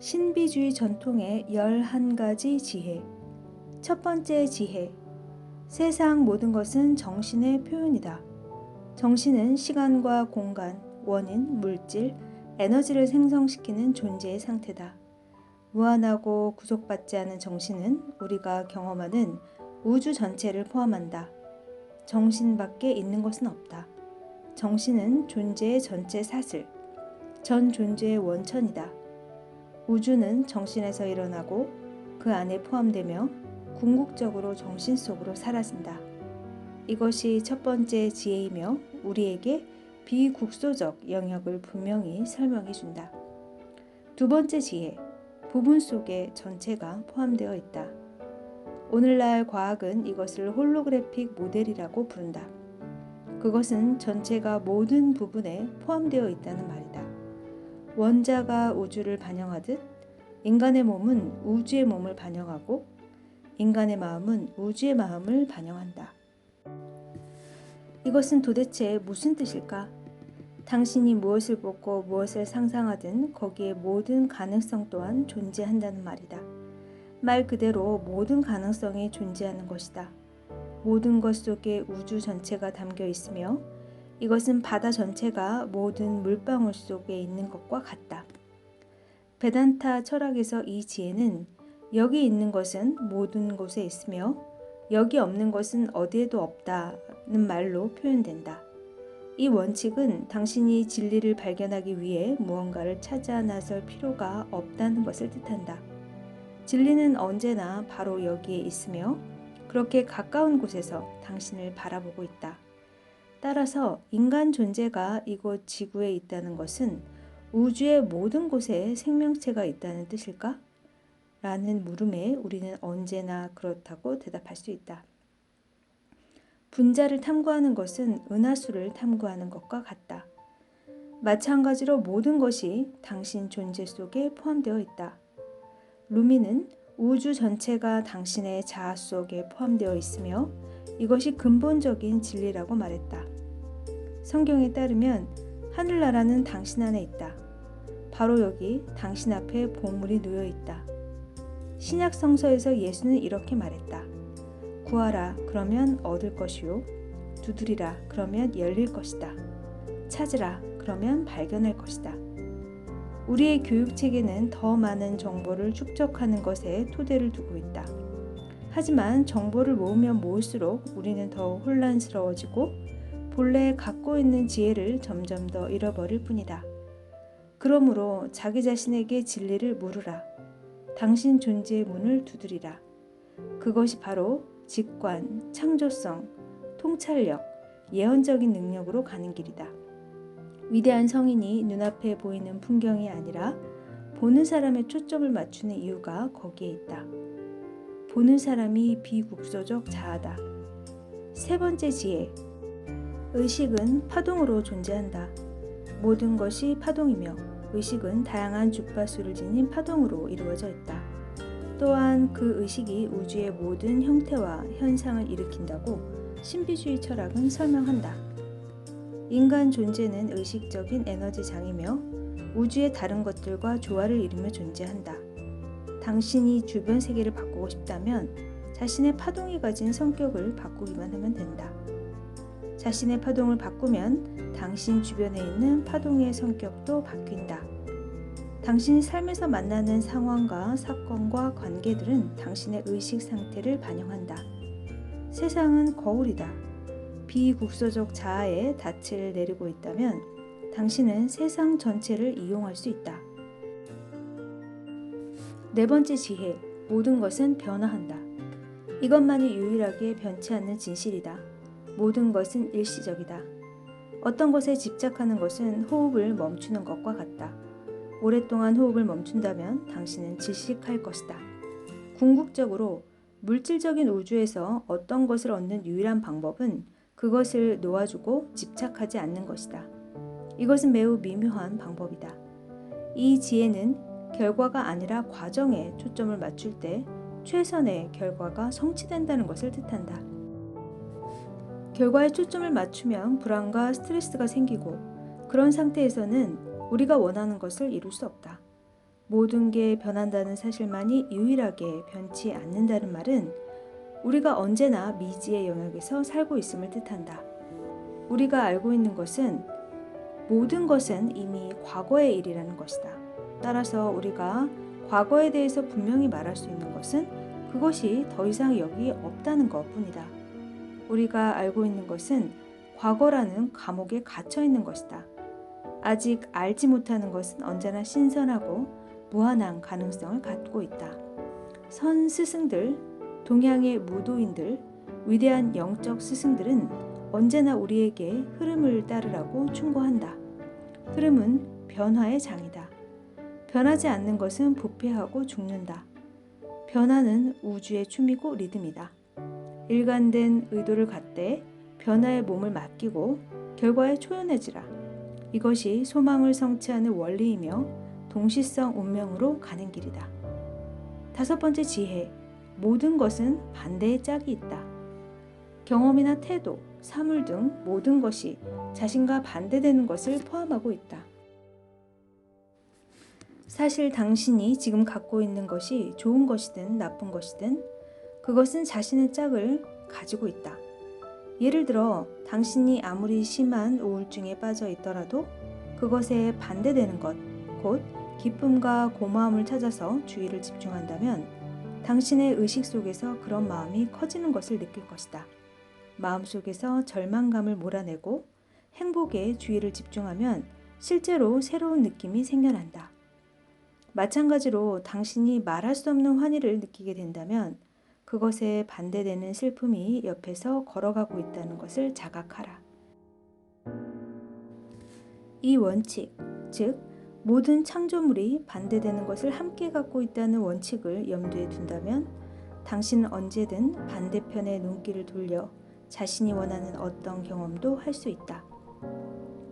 신비주의 전통의 11가지 지혜. 첫 번째 지혜. 세상 모든 것은 정신의 표현이다. 정신은 시간과 공간, 원인, 물질, 에너지를 생성시키는 존재의 상태다. 무한하고 구속받지 않은 정신은 우리가 경험하는 우주 전체를 포함한다. 정신 밖에 있는 것은 없다. 정신은 존재의 전체 사슬, 전 존재의 원천이다. 우주는 정신에서 일어나고 그 안에 포함되며 궁극적으로 정신 속으로 사라진다. 이것이 첫 번째 지혜이며 우리에게 비국소적 영역을 분명히 설명해 준다. 두 번째 지혜, 부분 속에 전체가 포함되어 있다. 오늘날 과학은 이것을 홀로그래픽 모델이라고 부른다. 그것은 전체가 모든 부분에 포함되어 있다는 말이다. 원자가 우주를 반영하듯 인간의 몸은 우주의 몸을 반영하고 인간의 마음은 우주의 마음을 반영한다. 이것은 도대체 무슨 뜻일까? 당신이 무엇을 보고 무엇을 상상하든 거기에 모든 가능성 또한 존재한다는 말이다. 말 그대로 모든 가능성이 존재하는 것이다. 모든 것 속에 우주 전체가 담겨 있으며 이것은 바다 전체가 모든 물방울 속에 있는 것과 같다. 베단타 철학에서 이 지혜는 여기 있는 것은 모든 곳에 있으며 여기 없는 것은 어디에도 없다는 말로 표현된다. 이 원칙은 당신이 진리를 발견하기 위해 무언가를 찾아 나설 필요가 없다는 것을 뜻한다. 진리는 언제나 바로 여기에 있으며 그렇게 가까운 곳에서 당신을 바라보고 있다. 따라서 인간 존재가 이곳 지구에 있다는 것은 우주의 모든 곳에 생명체가 있다는 뜻일까? 라는 물음에 우리는 언제나 그렇다고 대답할 수 있다. 분자를 탐구하는 것은 은하수를 탐구하는 것과 같다. 마찬가지로 모든 것이 당신 존재 속에 포함되어 있다. 루미는 우주 전체가 당신의 자아 속에 포함되어 있으며 이것이 근본적인 진리라고 말했다. 성경에 따르면 하늘나라는 당신 안에 있다. 바로 여기 당신 앞에 보물이 놓여 있다. 신약 성서에서 예수는 이렇게 말했다. 구하라 그러면 얻을 것이요 두드리라 그러면 열릴 것이다. 찾으라 그러면 발견할 것이다. 우리의 교육 체계는 더 많은 정보를 축적하는 것에 토대를 두고 있다. 하지만 정보를 모으면 모을수록 우리는 더 혼란스러워지고 본래 갖고 있는 지혜를 점점 더 잃어버릴 뿐이다. 그러므로 자기 자신에게 진리를 물으라. 당신 존재의 문을 두드리라. 그것이 바로 직관, 창조성, 통찰력, 예언적인 능력으로 가는 길이다. 위대한 성인이 눈앞에 보이는 풍경이 아니라 보는 사람의 초점을 맞추는 이유가 거기에 있다. 보는 사람이 비국소적 자아다. 세 번째 지혜. 의식은 파동으로 존재한다. 모든 것이 파동이며 의식은 다양한 주파수를 지닌 파동으로 이루어져 있다. 또한 그 의식이 우주의 모든 형태와 현상을 일으킨다고 신비주의 철학은 설명한다. 인간 존재는 의식적인 에너지장이며 우주의 다른 것들과 조화를 이루며 존재한다. 당신이 주변 세계를 바꾸고 싶다면 자신의 파동이 가진 성격을 바꾸기만 하면 된다. 자신의 파동을 바꾸면 당신 주변에 있는 파동의 성격도 바뀐다. 당신이 삶에서 만나는 상황과 사건과 관계들은 당신의 의식 상태를 반영한다. 세상은 거울이다. 비국소적 자아에 닻을 내리고 있다면 당신은 세상 전체를 이용할 수 있다. 네 번째 지혜, 모든 것은 변화한다. 이것만이 유일하게 변치 않는 진실이다. 모든 것은 일시적이다. 어떤 것에 집착하는 것은 호흡을 멈추는 것과 같다. 오랫동안 호흡을 멈춘다면 당신은 질식할 것이다. 궁극적으로 물질적인 우주에서 어떤 것을 얻는 유일한 방법은 그것을 놓아주고 집착하지 않는 것이다. 이것은 매우 미묘한 방법이다. 이 지혜는 결과가 아니라 과정에 초점을 맞출 때 최선의 결과가 성취된다는 것을 뜻한다. 결과에 초점을 맞추면 불안과 스트레스가 생기고 그런 상태에서는 우리가 원하는 것을 이룰 수 없다. 모든 게 변한다는 사실만이 유일하게 변치 않는다는 말은 우리가 언제나 미지의 영역에서 살고 있음을 뜻한다. 우리가 알고 있는 것은 모든 것은 이미 과거의 일이라는 것이다. 따라서 우리가 과거에 대해서 분명히 말할 수 있는 것은 그것이 더 이상 여기 없다는 것뿐이다. 우리가 알고 있는 것은 과거라는 감옥에 갇혀 있는 것이다. 아직 알지 못하는 것은 언제나 신선하고 무한한 가능성을 갖고 있다. 선 스승들, 동양의 무도인들, 위대한 영적 스승들은 언제나 우리에게 흐름을 따르라고 충고한다. 흐름은 변화의 장이다. 변하지 않는 것은 부패하고 죽는다. 변화는 우주의 춤이고 리듬이다. 일관된 의도를 갖되 변화의 몸을 맡기고 결과에 초연해지라. 이것이 소망을 성취하는 원리이며 동시성 운명으로 가는 길이다. 5번째 지혜, 모든 것은 반대의 짝이 있다. 경험이나 태도, 사물 등 모든 것이 자신과 반대되는 것을 포함하고 있다. 사실 당신이 지금 갖고 있는 것이 좋은 것이든 나쁜 것이든 그것은 자신의 짝을 가지고 있다. 예를 들어 당신이 아무리 심한 우울증에 빠져 있더라도 그것에 반대되는 것, 곧 기쁨과 고마움을 찾아서 주의를 집중한다면 당신의 의식 속에서 그런 마음이 커지는 것을 느낄 것이다. 마음속에서 절망감을 몰아내고 행복에 주의를 집중하면 실제로 새로운 느낌이 생겨난다. 마찬가지로 당신이 말할 수 없는 환희를 느끼게 된다면 그것에 반대되는 슬픔이 옆에서 걸어가고 있다는 것을 자각하라. 이 원칙, 즉 모든 창조물이 반대되는 것을 함께 갖고 있다는 원칙을 염두에 둔다면 당신은 언제든 반대편의 눈길을 돌려 자신이 원하는 어떤 경험도 할 수 있다.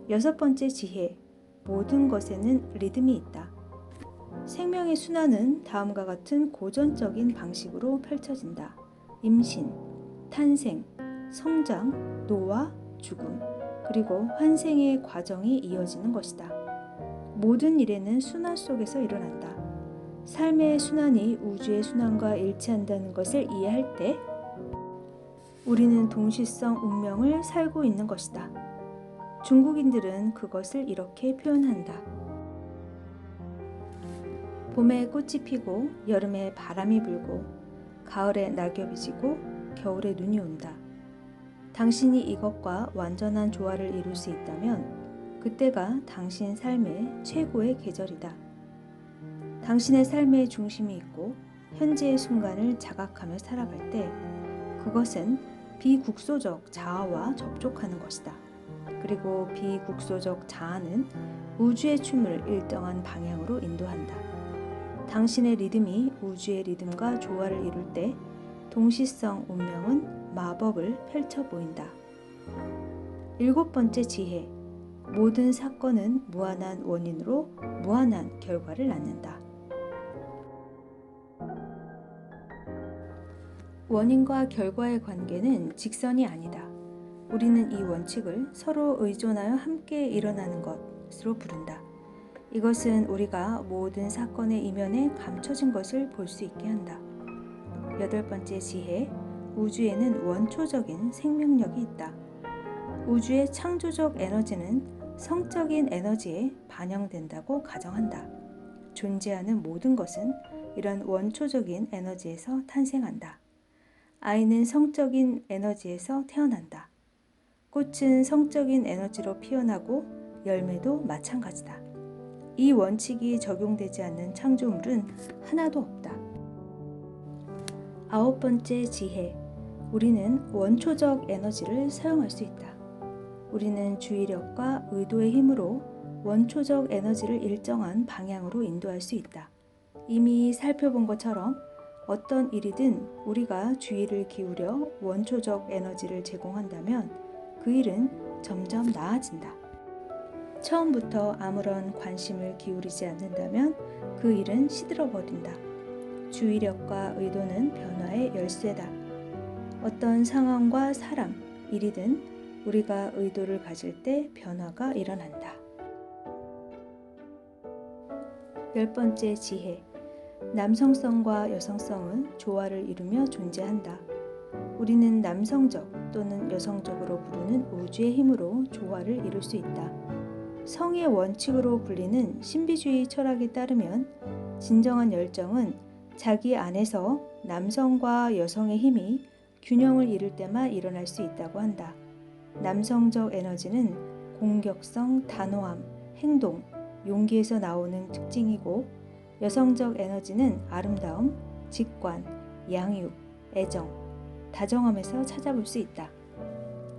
6번째 지혜, 모든 것에는 리듬이 있다. 생명의 순환은 다음과 같은 고전적인 방식으로 펼쳐진다. 임신, 탄생, 성장, 노화, 죽음, 그리고 환생의 과정이 이어지는 것이다. 모든 일에는 순환 속에서 일어난다. 삶의 순환이 우주의 순환과 일치한다는 것을 이해할 때 우리는 동시성 운명을 살고 있는 것이다. 중국인들은 그것을 이렇게 표현한다. 봄에 꽃이 피고 여름에 바람이 불고 가을에 낙엽이 지고 겨울에 눈이 온다. 당신이 이것과 완전한 조화를 이룰 수 있다면 그때가 당신 삶의 최고의 계절이다. 당신의 삶의 중심이 있고 현재의 순간을 자각하며 살아갈 때 그것은 비국소적 자아와 접촉하는 것이다. 그리고 비국소적 자아는 우주의 춤을 일정한 방향으로 인도한다. 당신의 리듬이 우주의 리듬과 조화를 이룰 때 동시성 운명은 마법을 펼쳐 보인다. 7번째 지혜, 모든 사건은 무한한 원인으로 무한한 결과를 낳는다. 원인과 결과의 관계는 직선이 아니다. 우리는 이 원칙을 서로 의존하여 함께 일어나는 것으로 부른다. 이것은 우리가 모든 사건의 이면에 감춰진 것을 볼 수 있게 한다. 8번째 지혜, 우주에는 원초적인 생명력이 있다. 우주의 창조적 에너지는 성적인 에너지에 반영된다고 가정한다. 존재하는 모든 것은 이런 원초적인 에너지에서 탄생한다. 아이는 성적인 에너지에서 태어난다. 꽃은 성적인 에너지로 피어나고 열매도 마찬가지다. 이 원칙이 적용되지 않는 창조물은 하나도 없다. 9번째 지혜, 우리는 원초적 에너지를 사용할 수 있다. 우리는 주의력과 의도의 힘으로 원초적 에너지를 일정한 방향으로 인도할 수 있다. 이미 살펴본 것처럼 어떤 일이든 우리가 주의를 기울여 원초적 에너지를 제공한다면 그 일은 점점 나아진다. 처음부터 아무런 관심을 기울이지 않는다면 그 일은 시들어버린다. 주의력과 의도는 변화의 열쇠다. 어떤 상황과 사람, 일이든 우리가 의도를 가질 때 변화가 일어난다. 10번째 지혜. 남성성과 여성성은 조화를 이루며 존재한다. 우리는 남성적 또는 여성적으로 부르는 우주의 힘으로 조화를 이룰 수 있다. 성의 원칙으로 불리는 신비주의 철학에 따르면 진정한 열정은 자기 안에서 남성과 여성의 힘이 균형을 이룰 때만 일어날 수 있다고 한다. 남성적 에너지는 공격성, 단호함, 행동, 용기에서 나오는 특징이고 여성적 에너지는 아름다움, 직관, 양육, 애정, 다정함에서 찾아볼 수 있다.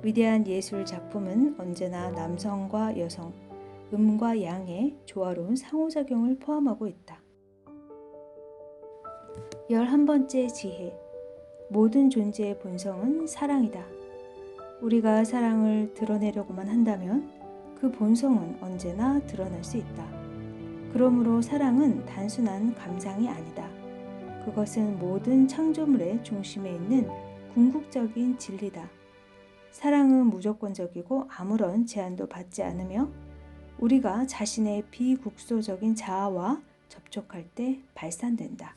위대한 예술 작품은 언제나 남성과 여성, 음과 양의 조화로운 상호작용을 포함하고 있다. 11번째 지혜. 모든 존재의 본성은 사랑이다. 우리가 사랑을 드러내려고만 한다면 그 본성은 언제나 드러날 수 있다. 그러므로 사랑은 단순한 감상이 아니다. 그것은 모든 창조물의 중심에 있는 궁극적인 진리다. 사랑은 무조건적이고 아무런 제한도 받지 않으며 우리가 자신의 비국소적인 자아와 접촉할 때 발산된다.